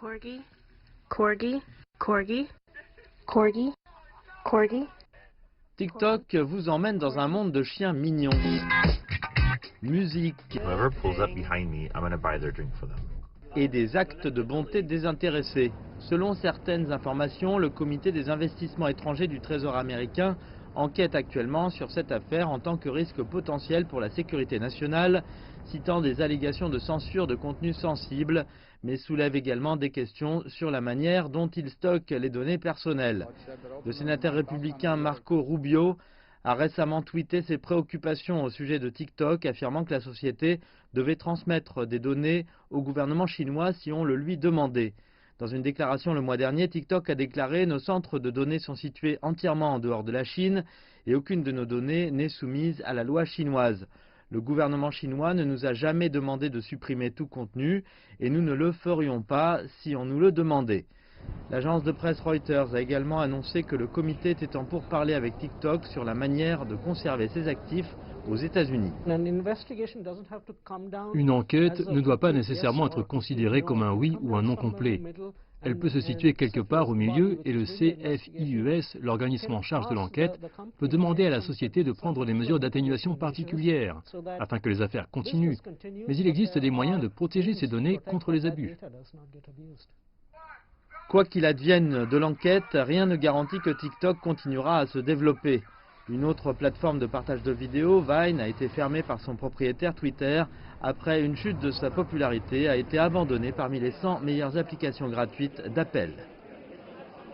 Corgi, corgi, corgi, corgi, corgi. TikTok vous emmène dans un monde de chiens mignons. Musique Whoever pulls up behind me, I'm gonna buy their drink for them. et des actes de bonté désintéressés. Selon certaines informations, le comité des investissements étrangers du Trésor américain enquête actuellement sur cette affaire en tant que risque potentiel pour la sécurité nationale, citant des allégations de censure de contenus sensibles, mais soulève également des questions sur la manière dont il stocke les données personnelles. Le sénateur républicain Marco Rubio a récemment tweeté ses préoccupations au sujet de TikTok, affirmant que la société devait transmettre des données au gouvernement chinois si on le lui demandait. Dans une déclaration le mois dernier, TikTok a déclaré « Nos centres de données sont situés entièrement en dehors de la Chine et aucune de nos données n'est soumise à la loi chinoise. Le gouvernement chinois ne nous a jamais demandé de supprimer tout contenu et nous ne le ferions pas si on nous le demandait. » L'agence de presse Reuters a également annoncé que le comité était en pourparlers avec TikTok sur la manière de conserver ses actifs aux États-Unis. Une enquête ne doit pas nécessairement être considérée comme un oui ou un non complet. Elle peut se situer quelque part au milieu et le CFIUS, l'organisme en charge de l'enquête, peut demander à la société de prendre des mesures d'atténuation particulières afin que les affaires continuent. Mais il existe des moyens de protéger ces données contre les abus. Quoi qu'il advienne de l'enquête, rien ne garantit que TikTok continuera à se développer. Une autre plateforme de partage de vidéos, Vine, a été fermée par son propriétaire Twitter après une chute de sa popularité, a été abandonnée parmi les 100 meilleures applications gratuites d'Apple.